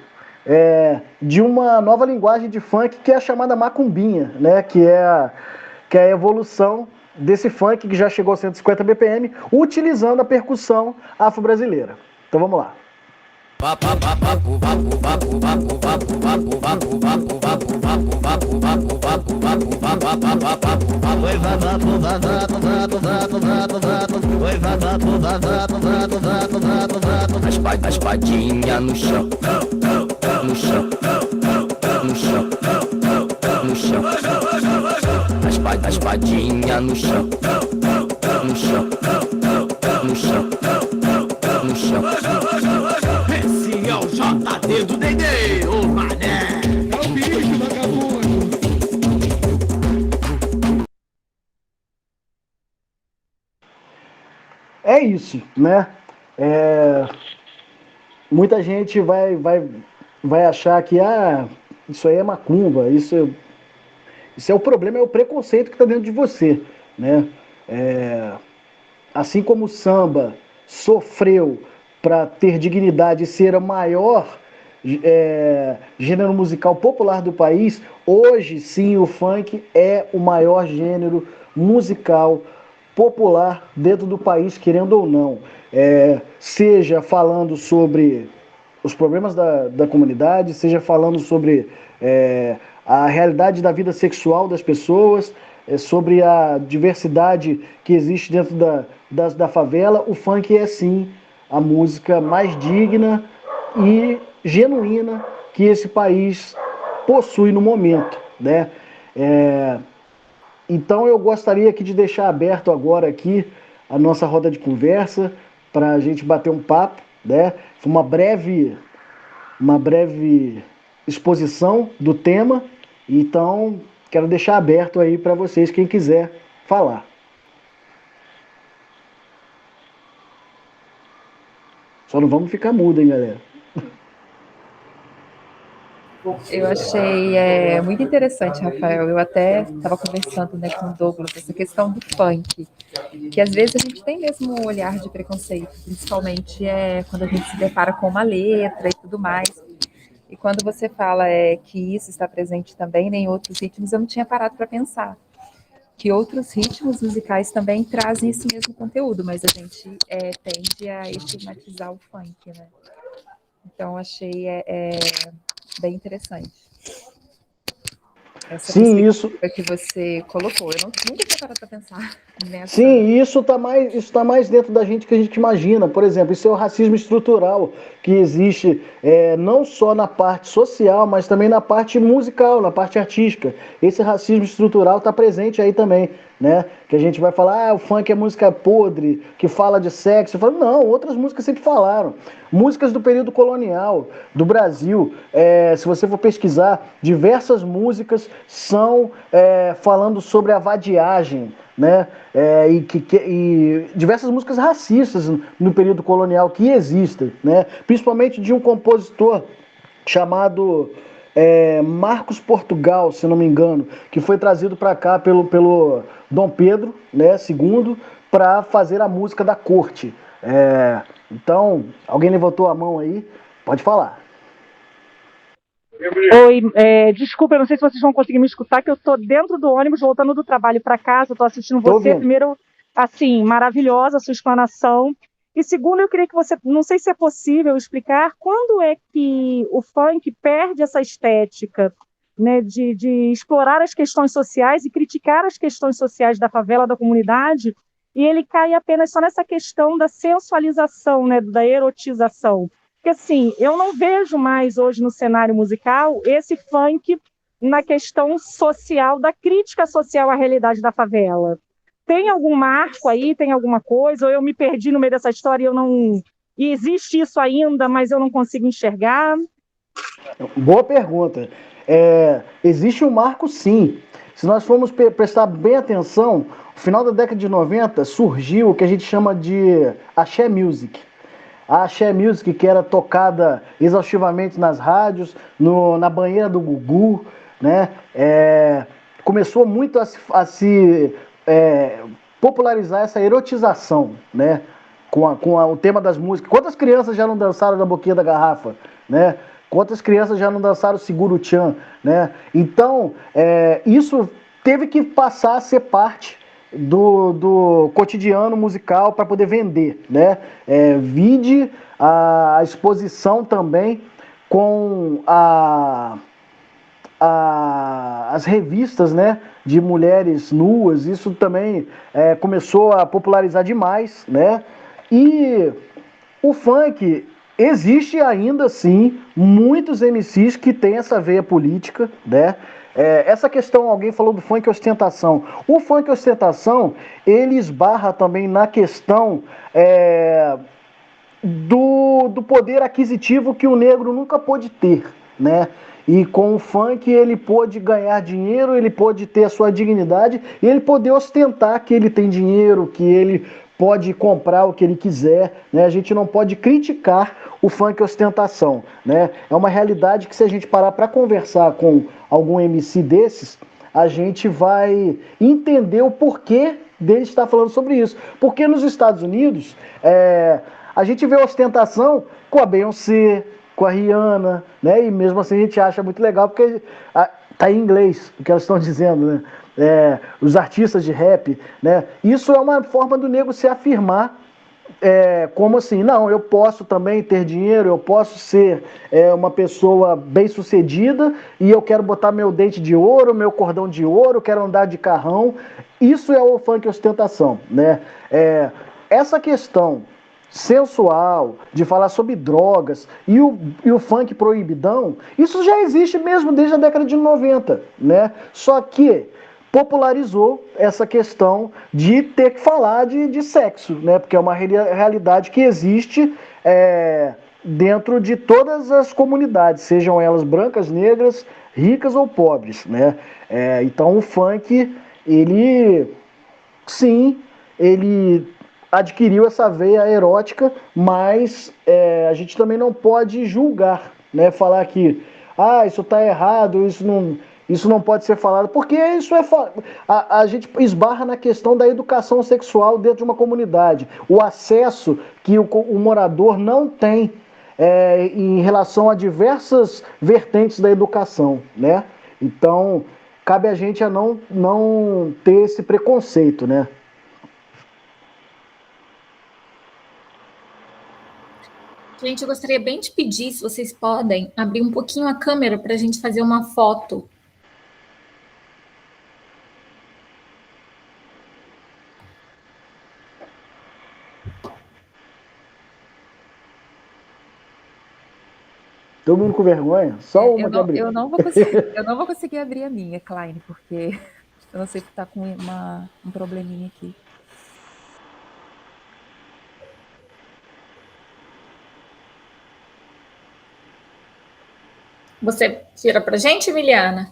de uma nova linguagem de funk que é a chamada macumbinha, né? Que é a evolução desse funk que já chegou a 150 BPM, utilizando a percussão afro-brasileira. Então vamos lá. A espadinha no chão, no chão, no chão, no chão. A espadinha no chão, no chão, no chão, no chão. Esse é o JD do Dendê, ô mané. É o bicho, vagabundo. É isso, né? Muita gente vai achar que isso aí é macumba, isso é o problema, é o preconceito que está dentro de você, né? Assim como o samba sofreu para ter dignidade e ser a maior gênero musical popular do país, hoje sim o funk é o maior gênero musical popular dentro do país, querendo ou não. Seja falando sobre os problemas da comunidade, seja falando sobre a realidade da vida sexual das pessoas, sobre a diversidade que existe dentro da favela, o funk é sim a música mais digna e genuína que esse país possui no momento, né? Então eu gostaria aqui de deixar aberto agora aqui a nossa roda de conversa para a gente bater um papo, né? Foi uma breve exposição do tema, então quero deixar aberto aí para vocês, quem quiser falar. Só não vamos ficar mudo, hein, galera? Eu achei muito interessante, Rafael. Eu até estava conversando, né, com o Douglas, essa questão do funk, que às vezes a gente tem mesmo um olhar de preconceito, principalmente quando a gente se depara com uma letra e tudo mais. E quando você fala que isso está presente também, né, em outros ritmos, eu não tinha parado para pensar que outros ritmos musicais também trazem esse mesmo conteúdo, mas a gente tende a estigmatizar o funk, né? Então, achei bem interessante. Essa Sim, isso que você colocou. Eu nunca tinha parado para pensar nessa. Sim, isso tá mais dentro da gente que a gente imagina. Por exemplo, isso é o racismo estrutural que existe não só na parte social, mas também na parte musical, na parte artística. Esse racismo estrutural está presente aí também, né? Que a gente vai falar, o funk é música podre, que fala de sexo. Eu falo, não, outras músicas sempre falaram. Músicas do período colonial do Brasil, se você for pesquisar, diversas músicas são falando sobre a vadiagem, né? E diversas músicas racistas no período colonial que existem, né? Principalmente de um compositor chamado Marcos Portugal, se não me engano, que foi trazido para cá pelo Dom Pedro, né, II, para fazer a música da corte. Então, alguém levantou a mão aí? Pode falar. Oi, desculpa, eu não sei se vocês vão conseguir me escutar, que eu estou dentro do ônibus, voltando do trabalho para casa, estou assistindo você. Primeiro, assim, maravilhosa a sua explanação. E segundo, eu queria que você, não sei se é possível explicar, quando é que o funk perde essa estética, né, de explorar as questões sociais e criticar as questões sociais da favela, da comunidade, e ele cai apenas só nessa questão da sensualização, né, da erotização. Porque, assim, eu não vejo mais hoje no cenário musical esse funk na questão social, da crítica social à realidade da favela. Tem algum marco aí, tem alguma coisa, ou eu me perdi no meio dessa história e existe isso ainda, mas eu não consigo enxergar? Boa pergunta. Existe um marco, sim. Se nós formos prestar bem atenção, no final da década de 90 surgiu o que a gente chama de Axé Music. A Axé Music, que era tocada exaustivamente nas rádios, na banheira do Gugu, né? Começou muito a se popularizar essa erotização, né? Com o tema das músicas. Quantas crianças já não dançaram na boquinha da garrafa, né? Quantas crianças já não dançaram Seguro Tchan, né? Então, isso teve que passar a ser parte do cotidiano musical para poder vender, né? Vide a exposição também com as revistas, né, de mulheres nuas. Isso também começou a popularizar demais, né? E o funk, existe ainda sim muitos MCs que têm essa veia política, né? Essa questão, alguém falou do funk ostentação. O funk ostentação, ele esbarra também na questão do poder aquisitivo que o negro nunca pôde ter, né? E com o funk ele pôde ganhar dinheiro, ele pôde ter a sua dignidade, e ele poder ostentar que ele tem dinheiro, que ele pode comprar o que ele quiser, né? A gente não pode criticar o funk ostentação, né? É uma realidade que, se a gente parar para conversar com algum MC desses, a gente vai entender o porquê dele estar falando sobre isso. Porque nos Estados Unidos, a gente vê ostentação com a Beyoncé, com a Rihanna, né? E mesmo assim a gente acha muito legal porque tá em inglês o que elas estão dizendo, né? Os artistas de rap, né? Isso é uma forma do nego se afirmar, como assim, não, eu posso também ter dinheiro, eu posso ser uma pessoa bem-sucedida e eu quero botar meu dente de ouro, meu cordão de ouro, quero andar de carrão. Isso é o funk ostentação, né? Essa questão sensual, de falar sobre drogas e o funk proibidão, isso já existe mesmo desde a década de 90, né? Só que popularizou essa questão de ter que falar de sexo, né? Porque é uma realidade que existe dentro de todas as comunidades, sejam elas brancas, negras, ricas ou pobres, né? Então o funk, ele adquiriu essa veia erótica, mas a gente também não pode julgar, né? Falar que isso está errado, isso não pode ser falado, porque isso a gente esbarra na questão da educação sexual dentro de uma comunidade, o acesso que o morador não tem em relação a diversas vertentes da educação, né? Então, cabe a gente a não ter esse preconceito, né? Gente, eu gostaria bem de pedir, se vocês podem, abrir um pouquinho a câmera para a gente fazer uma foto. Todo mundo com vergonha? Só uma que abriu. Eu não vou conseguir abrir a minha, Klein, porque eu não sei se está com um probleminha aqui. Você tira para a gente, Emiliana?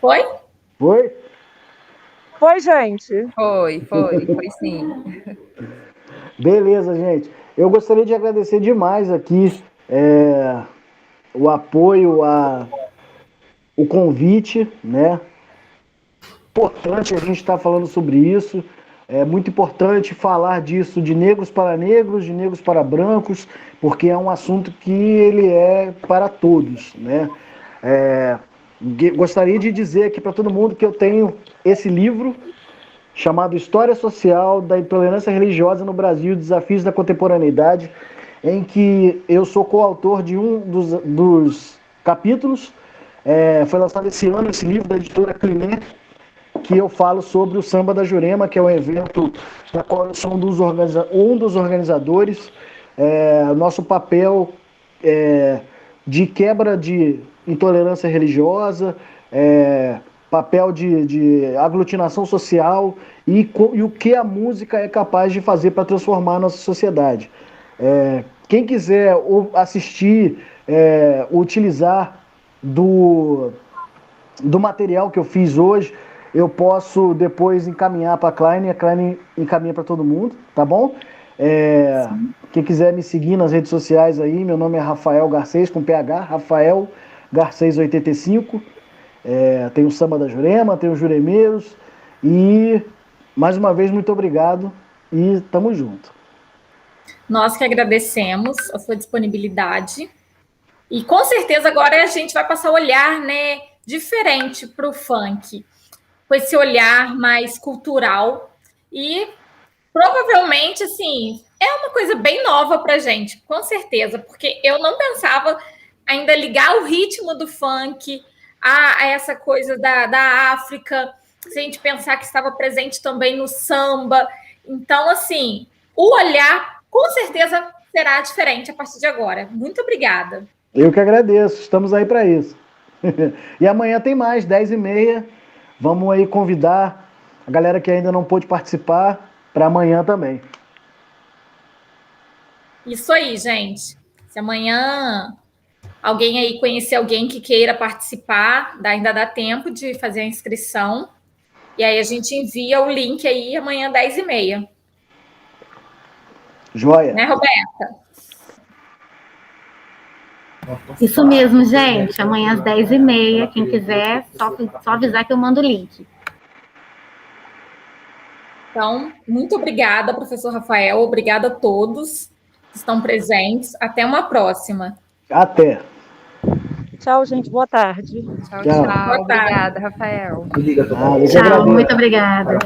Foi? Foi? Foi, gente? Foi sim. Beleza, gente. Eu gostaria de agradecer demais aqui o apoio, o convite, né? Importante a gente estar falando sobre isso. É muito importante falar disso de negros para negros, de negros para brancos, porque é um assunto que ele é para todos, né? Gostaria de dizer aqui para todo mundo que eu tenho esse livro chamado História Social da Intolerância Religiosa no Brasil, Desafios da Contemporaneidade, em que eu sou coautor de um dos capítulos. Foi lançado esse ano esse livro da editora Cliné, que eu falo sobre o Samba da Jurema, que é um evento na qual eu sou um dos organizadores. Nosso papel de quebra de intolerância religiosa, papel de aglutinação social e o que a música é capaz de fazer para transformar a nossa sociedade. Quem quiser assistir, utilizar do material que eu fiz hoje, eu posso depois encaminhar para a Klein encaminha para todo mundo, tá bom? Quem quiser me seguir nas redes sociais aí, meu nome é Rafael Garcês, com PH, Rafael Garcês 85. Tem o Samba da Jurema, tem os Juremeiros. E, mais uma vez, muito obrigado e tamo junto. Nós que agradecemos a sua disponibilidade. E, com certeza, agora a gente vai passar a olhar, né, diferente para o funk, com esse olhar mais cultural. E, provavelmente, assim, é uma coisa bem nova para a gente, com certeza, porque eu não pensava ainda ligar o ritmo do funk a essa coisa da África, se a gente pensar que estava presente também no samba. Então, assim, o olhar, com certeza, será diferente a partir de agora. Muito obrigada. Eu que agradeço, estamos aí para isso. E amanhã tem mais, 10h30. Vamos aí convidar a galera que ainda não pôde participar para amanhã também. Isso aí, gente. Se amanhã alguém aí conhecer alguém que queira participar, ainda dá tempo de fazer a inscrição. E aí a gente envia o link aí amanhã, 10h30. Joia. Né, Roberta? Isso mesmo, gente. Amanhã às 10h30, quem quiser, só avisar que eu mando o link. Então, muito obrigada, professor Rafael. Obrigada a todos que estão presentes. Até uma próxima. Até. Tchau, gente. Boa tarde. Tchau, Tchau. tchau. Obrigada, Rafael. Tchau, muito obrigada.